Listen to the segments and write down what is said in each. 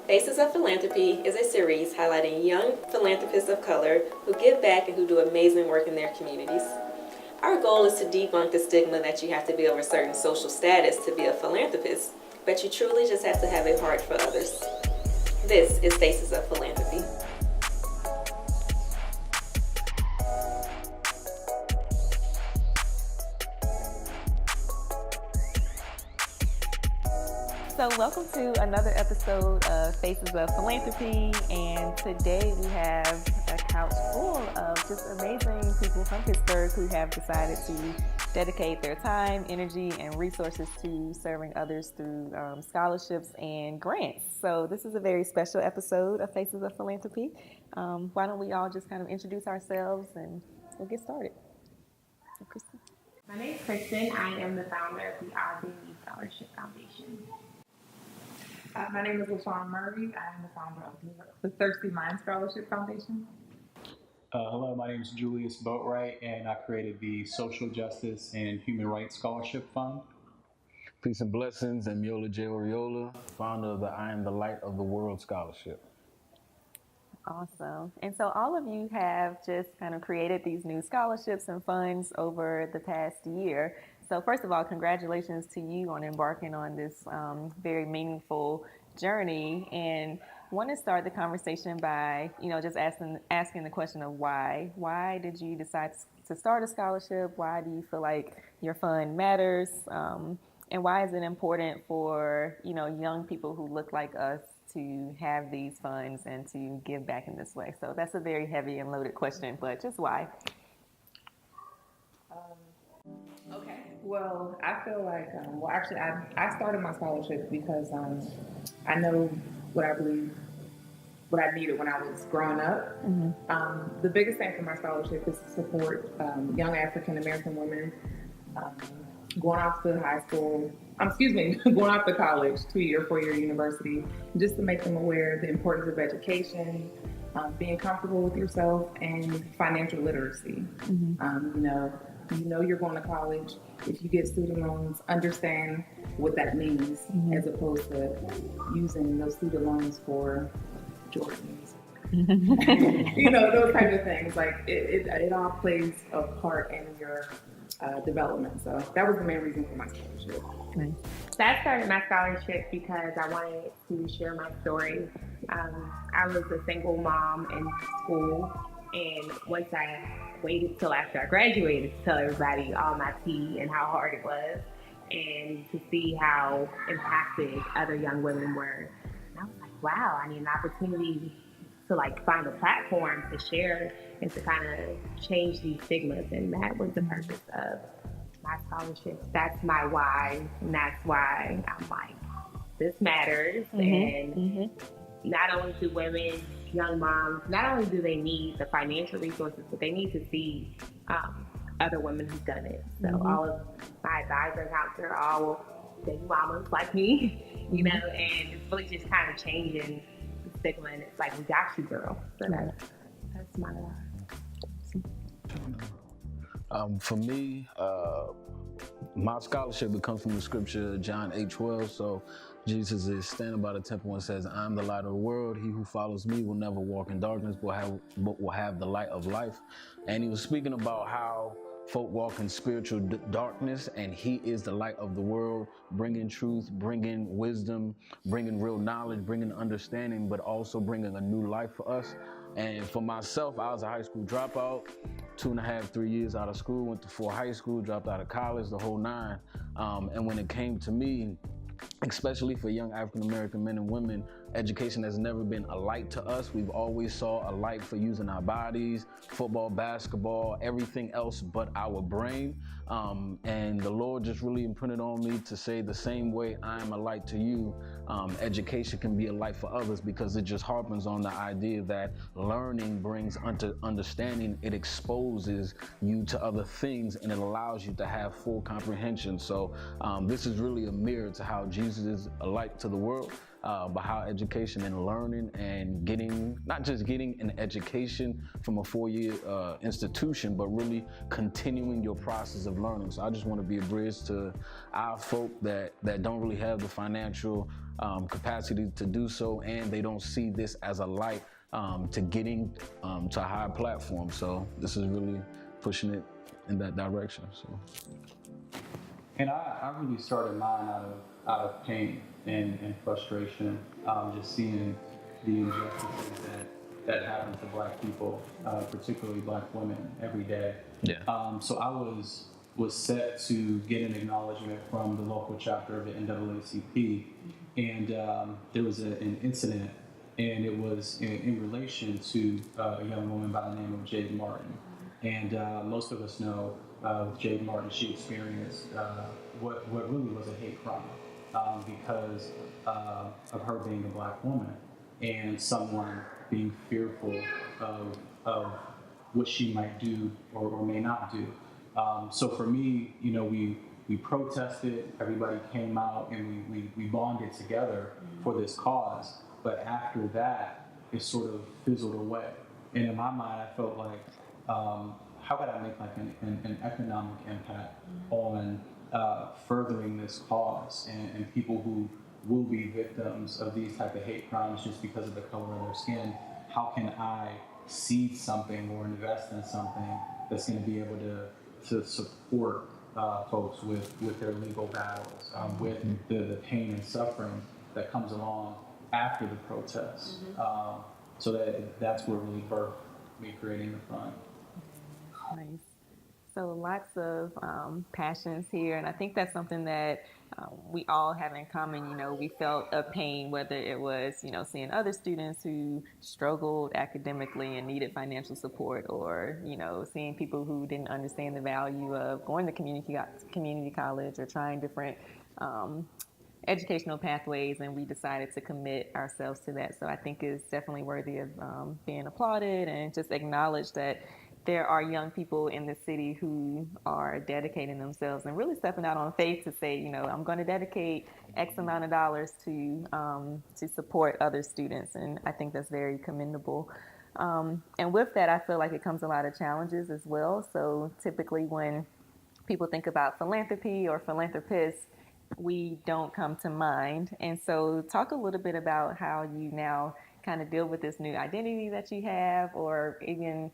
Faces of Philanthropy is a series highlighting young philanthropists of color who give back and who do amazing work in their communities. Our goal is to debunk the stigma that you have to be of a certain social status to be a philanthropist, but you truly just have to have a heart for others. This is Faces of Philanthropy. So welcome to another episode of Faces of Philanthropy, and today we have a couch full of just amazing people from Pittsburgh who have decided to dedicate their time, energy, and resources to serving others through scholarships and grants. So this is a very special episode of Faces of Philanthropy. Why don't we all just kind of introduce ourselves and we'll get started. So, Kristen. My name is Kristen. I am the founder of the R&D Scholarship Foundation. My name is LaShawn Murray. I am the founder of the Thirsty Mind Scholarship Foundation. Hello, my name is Julius Boatwright, and I created the Social Justice and Human Rights Scholarship Fund. Peace and blessings. I'm Yola J. Oriola, founder of the I Am the Light of the World Scholarship. Awesome. And so all of you have just kind of created these new scholarships and funds over the past year. So first of all, congratulations to you on embarking on this very meaningful journey. And I want to start the conversation by, just asking the question of why. Why did you decide to start a scholarship? Why do you feel like your fund matters? And why is it important for, young people who look like us to have these funds and to give back in this way? So that's a very heavy and loaded question, but just why? Okay. Well, I feel like, I started my scholarship because I know what I believe, what I needed when I was growing up. Mm-hmm. The biggest thing for my scholarship is to support young African American women going off to high school, going off to college, 2-year, 4-year university, just to make them aware of the importance of education, being comfortable with yourself, and financial literacy. Mm-hmm. You know you're going to college. If you get student loans, understand what that means, mm-hmm. as opposed to using those student loans for Jordans. Those kinds of things. Like it all plays a part in your development. So that was the main reason for my scholarship. Nice. So I started my scholarship because I wanted to share my story. I was a single mom in school, and once I waited till after I graduated to tell everybody all my tea and how hard it was, and to see how impacted other young women were. And I was like, wow, I need an opportunity to find a platform to share and to kind of change these stigmas. And that was the purpose of my scholarship. That's my why, and that's why I'm like, this matters. Mm-hmm. And mm-hmm. not only do women, young moms, not only do they need the financial resources, but they need to see other women who've done it. So mm-hmm. all of my advisors out there are all baby mamas like me, and it's really just kind of changing the stigma, and it's like, we got you, girl. So that's my life. For me, my scholarship comes from the scripture, John 8:12. So Jesus is standing by the temple and says, I'm the light of the world. He who follows me will never walk in darkness, but will have the light of life. And he was speaking about how folk walk in spiritual darkness, and he is the light of the world, bringing truth, bringing wisdom, bringing real knowledge, bringing understanding, but also bringing a new life for us. And for myself, I was a high school dropout, 2.5, 3 years out of school, went to 4 high school, dropped out of college, the whole 9. And when it came to me, especially for young African-American men and women, education has never been a light to us. We've always saw a light for using our bodies, football, basketball, everything else but our brain. And the Lord just really imprinted on me to say, the same way I am a light to you, education can be a light for others, because it just harpens on the idea that learning brings understanding. It exposes you to other things, and it allows you to have full comprehension. So this is really a mirror to how Jesus is a light to the world. but how education and learning and getting, not just getting an education from a 4-year institution, but really continuing your process of learning. So I just want to be a bridge to our folk that don't really have the financial capacity to do so, and they don't see this as a light to getting to a higher platform. So this is really pushing it in that direction. So. And I really started mine out of pain and frustration, just seeing the injustices that happen to Black people, particularly Black women, every day. Yeah. So I was set to get an acknowledgement from the local chapter of the NAACP, and there was an incident, and it was in relation to a young woman by the name of Jade Martin. And most of us know with Jade Martin, she experienced what really was a hate crime because of her being a Black woman and someone being fearful of what she might do or may not do. So for me, we protested, everybody came out, and we bonded together for this cause. But after that, it sort of fizzled away. And in my mind, I felt like, how could I make like an economic impact on furthering this cause and people who will be victims of these type of hate crimes just because of the color of their skin? How can I seed something or invest in something that's going to be able to support folks with their legal battles, with the pain and suffering that comes along after the protests? So that's what really birthed me creating the fund. Nice. So lots of passions here, and I think that's something that we all have in common. We felt a pain, whether it was, seeing other students who struggled academically and needed financial support, or, seeing people who didn't understand the value of going to community college or trying different educational pathways, and we decided to commit ourselves to that. So I think it's definitely worthy of being applauded, and just acknowledge that there are young people in the city who are dedicating themselves and really stepping out on faith to say, I'm going to dedicate X amount of dollars to support other students. And I think that's very commendable. And with that, I feel like it comes a lot of challenges as well. So typically when people think about philanthropy or philanthropists, we don't come to mind. And so talk a little bit about how you now kind of deal with this new identity that you have, or even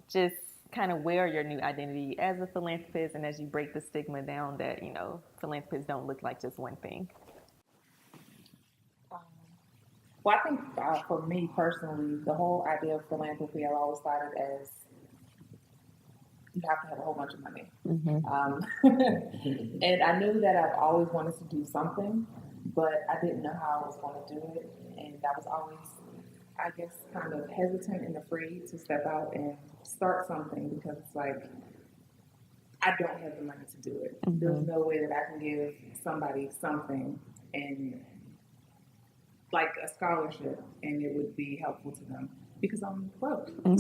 just kind of wear your new identity as a philanthropist, and as you break the stigma down that, philanthropists don't look like just one thing. Well, I think for me personally, the whole idea of philanthropy, I always thought it as you have to have a whole bunch of money. And I knew that I've always wanted to do something, but I didn't know how I was going to do it. And I was always, I guess, kind of hesitant and afraid to step out and start something, because it's like, I don't have the money to do it. There's no way that I can give somebody something and like a scholarship, and it would be helpful to them, because I'm broke. I'm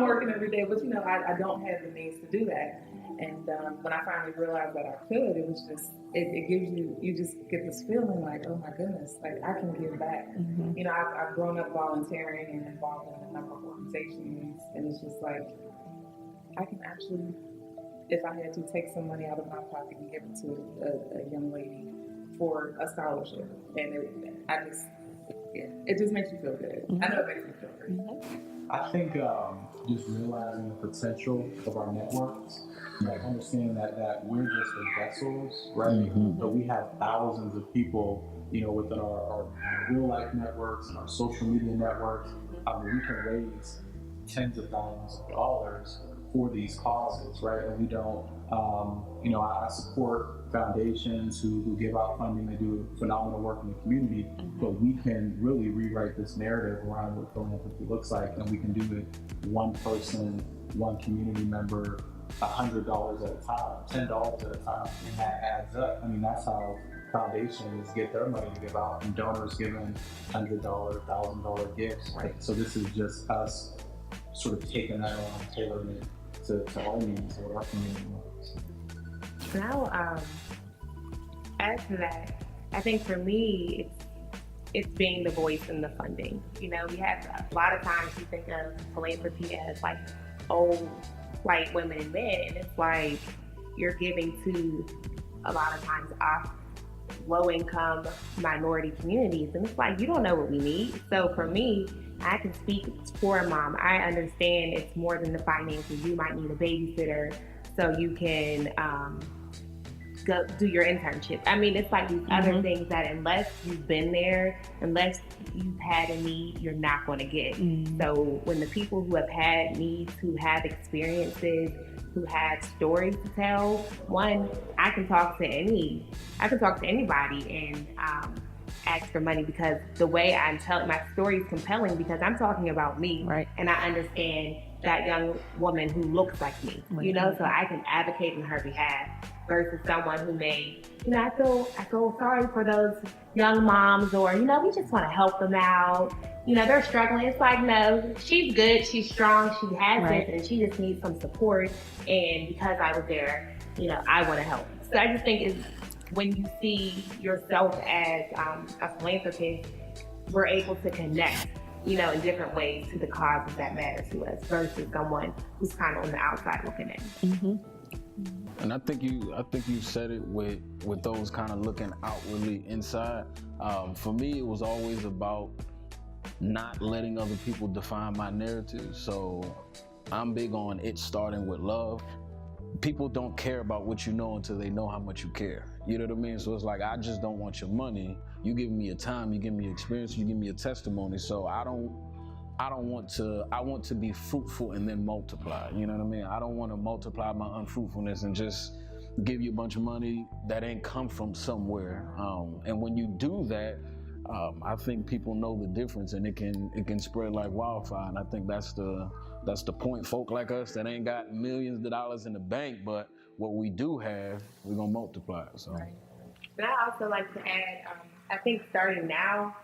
working every day, but I don't have the means to do that. And when I finally realized that I could, it was just, it gives you just get this feeling like, oh my goodness, like I can give back. I've grown up volunteering and involved in a number of organizations, and it's just like, I can actually, if I had to, take some money out of my pocket and give it to a young lady for a scholarship. And it just makes you feel good. I know it makes me feel good. I think just realizing the potential of our networks, like understanding that we're just the vessels, right? But we have thousands of people, within our real life networks and our social media networks. We can raise tens of thousands of dollars for these causes, right? And we don't, I support foundations who give out funding. They do phenomenal work in the community, but we can really rewrite this narrative around what philanthropy looks like, and we can do it one person, one community member, $100 at a time, $10 at a time, and that adds up. I mean, that's how foundations get their money to give out, and donors giving $100, $1,000 gifts. Right. So this is just us sort of taking that on, tailoring it to our needs or our community needs. Now, add to that, I think for me, it's being the voice in the funding. We have a lot of times we think of philanthropy as like old white women and men, and it's like you're giving to a lot of times off low income minority communities, and it's like you don't know what we need. So for me, I can speak for a mom. I understand it's more than the finances. You might need a babysitter so you can go do your internship. I mean, it's like these other things that unless you've been there, unless you've had a need, you're not going to get. So when the people who have had needs, who have experiences, who have stories to tell, one, I can talk to anybody and ask for money, because the way I'm telling my story is compelling, because I'm talking about me, Right. and I understand that young woman who looks like me, so I can advocate on her behalf versus someone who may, I feel sorry for those young moms, or, we just want to help them out. They're struggling. It's like, no, she's good, she's strong, she has Right. this, and she just needs some support. And because I was there, I want to help. So I just think it's when you see yourself as a philanthropist, we're able to connect, in different ways to the causes that matter to us versus someone who's kind of on the outside looking in. And I think you said it with those kind of looking outwardly inside. For me, it was always about not letting other people define my narrative. So I'm big on it starting with love. People don't care about what you know until they know how much you care. You know what I mean? So it's like, I just don't want your money. You give me your time, you give me experience, you give me a testimony. So I want to be fruitful and then multiply. You know what I mean? I don't want to multiply my unfruitfulness and just give you a bunch of money that ain't come from somewhere. And when you do that, I think people know the difference, and it can spread like wildfire. And I think that's the point. Folk like us that ain't got millions of dollars in the bank, but what we do have, we're gonna multiply it. So. Right. And I also like to add, I think starting now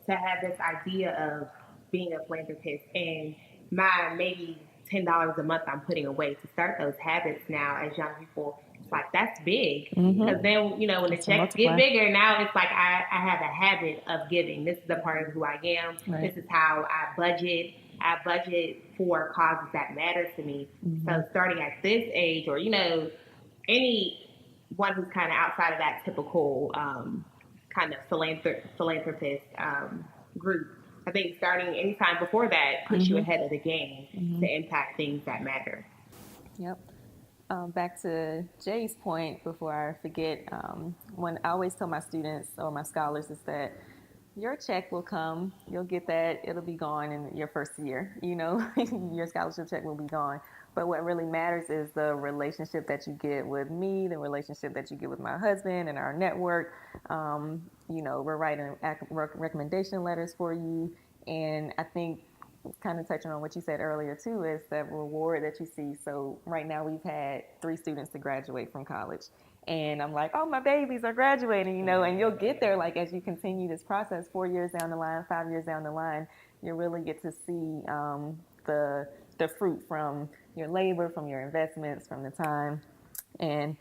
to have this idea of being a philanthropist and my maybe $10 a month I'm putting away to start those habits now as young people. It's like, that's big. Because then, when the checks get bigger, now it's like I have a habit of giving. This is a part of who I am. Right. This is how I budget. I budget for causes that matter to me. So starting at this age, or, anyone who's kind of outside of that typical kind of philanthropist group, I think starting anytime before that puts you ahead of the game to impact things that matter. Yep. Back to Jay's point before I forget, when I always tell my students or my scholars is that your check will come, you'll get that, it'll be gone in your first year, your scholarship check will be gone. But what really matters is the relationship that you get with me, the relationship that you get with my husband and our network. We're writing recommendation letters for you. And I think kind of touching on what you said earlier too, is that reward that you see. So right now we've had 3 students to graduate from college. And I'm like, oh, my babies are graduating, and you'll get there, like, as you continue this process, 4 years down the line, 5 years down the line, you really get to see the fruit from your labor, from your investments, from the time. And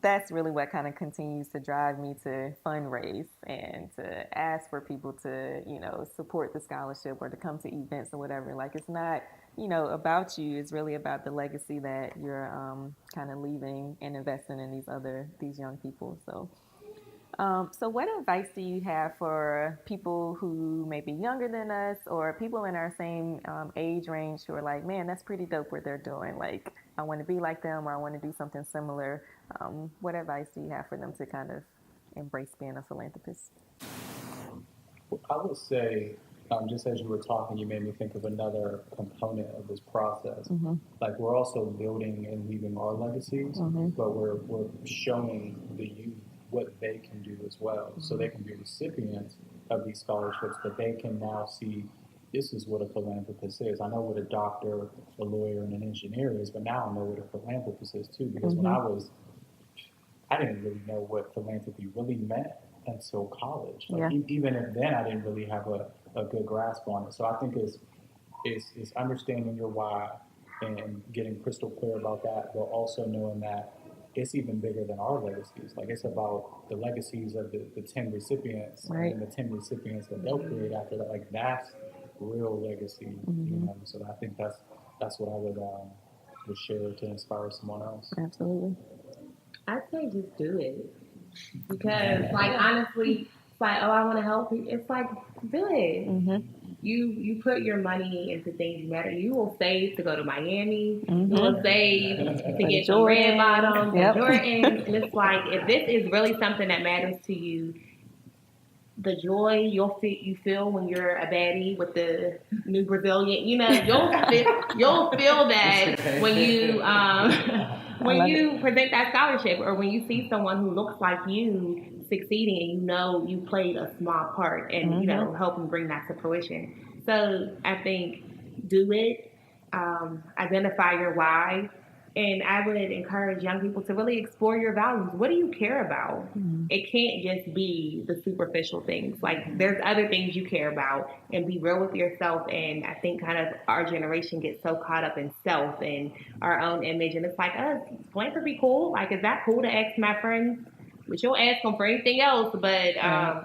that's really what kind of continues to drive me to fundraise and to ask for people to, support the scholarship or to come to events or whatever. Like, it's not, about you. It's really about the legacy that you're kind of leaving and investing in these young people. So what advice do you have for people who may be younger than us, or people in our same age range who are like, man, that's pretty dope what they're doing. Like, I want to be like them, or I want to do something similar. What advice do you have for them to kind of embrace being a philanthropist? I would say, just as you were talking, you made me think of another component of this process. Like, we're also building and leaving our legacies, but we're showing the youth what they can do as well. So they can be recipients of these scholarships, but they can now see, this is what a philanthropist is. I know what a doctor, a lawyer, and an engineer is, but now I know what a philanthropist is too, because when I didn't really know what philanthropy really meant until college. Like, even if then I didn't really have a good grasp on it. So I think it's understanding your why and getting crystal clear about that, but also knowing that it's even bigger than our legacies. Like it's about the legacies of the 10 recipients Right. and the 10 recipients that they'll create after that. Like that's real legacy, you know. So I think that's what I would share to inspire someone else. Absolutely. I'd say just do it. Because, like, honestly, it's like, oh, I want to help you. It's like, do it. You put your money into things that matter. You will save to go to Miami. You will save to get some red bottoms and Jordans. And it's like, if this is really something that matters to you, the joy you feel when you're a baddie with the new Brazilian, you know, you'll feel that when you present that scholarship or when you see someone who looks like you succeeding and you know you played a small part and you know helping bring that to fruition. So I think do it, identify your why. And I would encourage young people to really explore your values. What do you care about? It can't just be the superficial things. Like there's other things you care about, and be real with yourself. And I think kind of our generation gets so caught up in self and our own image. And it's like, philanthropy cool? Like, is that cool to ask my friends? Which you'll ask them for anything else, but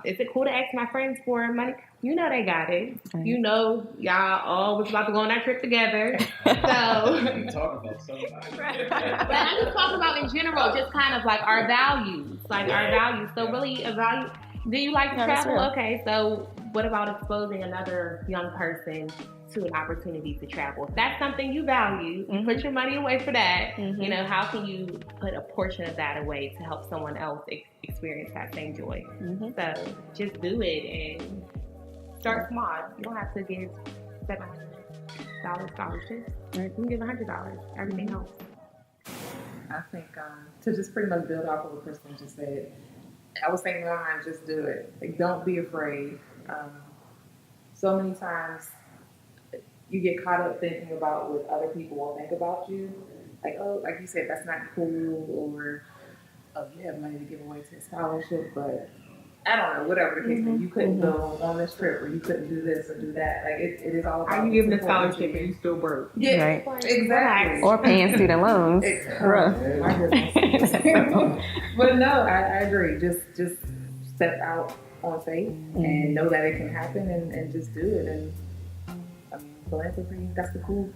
is it cool to ask my friends for money? You know they got it. You know y'all all was about to go on that trip together. So You talk about somebody. but I'm just talking about in general, just kind of like our values. Like our values. So really evaluate. Do you like to travel? Okay, so what about exposing another young person to an opportunity to travel? If that's something you value, put your money away for that. You know, how can you put a portion of that away to help someone else experience that same joy? So just do it and start small. You don't have to give $700 scholarships. You can give $100. Everything helps. I think to just pretty much build off of what Kristen just said, I was thinking in my mind, just do it. Like, don't be afraid. So many times you get caught up thinking about what other people will think about you. Like, oh, like you said, that's not cool, or oh, you have money to give away to a scholarship, but I don't know, whatever the case may be, you couldn't go on this trip, or you couldn't do this or do that. Like, it is all about. Are you giving a scholarship and you still broke? Yeah, Right. exactly. Or paying student loans. My goodness. But no, I agree. Just step out on faith and know that it can happen, and just do it. And I mean, philanthropy, that's the cool.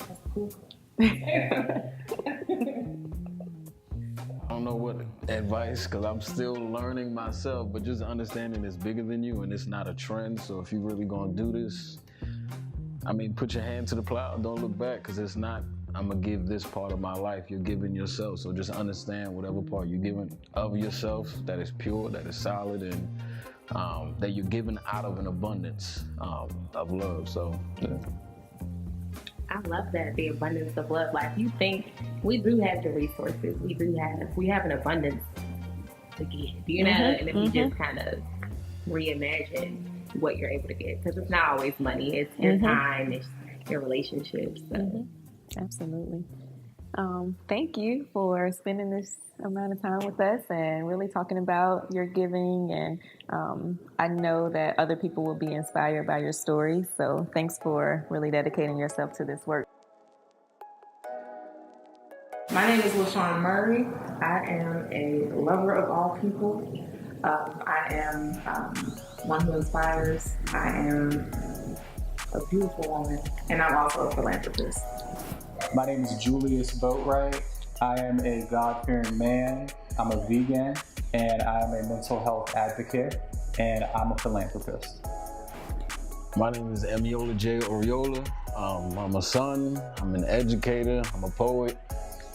I don't know what advice, because I'm still learning myself, but just understanding it's bigger than you and it's not a trend. So if you're really going to do this, I mean, put your hand to the plow. Don't look back, because it's not, I'm going to give this part of my life. You're giving yourself. So just understand whatever part you're giving of yourself that is pure, that is solid, and that you're giving out of an abundance of love. So, yeah. I love that, the abundance of love. Like, you think we do have the resources, we have an abundance to give, you know, and if you just kind of reimagine what you're able to get, because it's not always money, it's your time, it's your relationships. So. Absolutely. Thank you for spending this amount of time with us and really talking about your giving. And I know that other people will be inspired by your story. So thanks for really dedicating yourself to this work. My name is LaShawn Murray. I am a lover of all people. I am one who inspires. I am a beautiful woman, and I'm also a philanthropist. My name is Julius Boatwright. I am a God-fearing man. I'm a vegan, and I'm a mental health advocate, and I'm a philanthropist. My name is Emiola J. Oriola. I'm a son, I'm an educator, I'm a poet,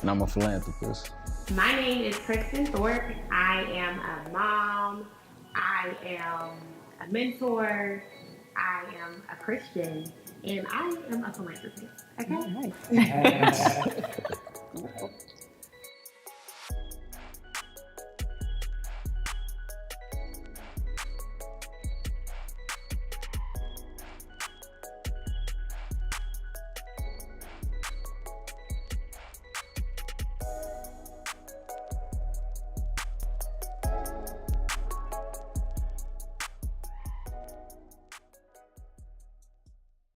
and I'm a philanthropist. My name is Kristen Thorpe. I am a mom. I am a mentor. I am a Christian. And I am a philanthropist. Okay? Nice.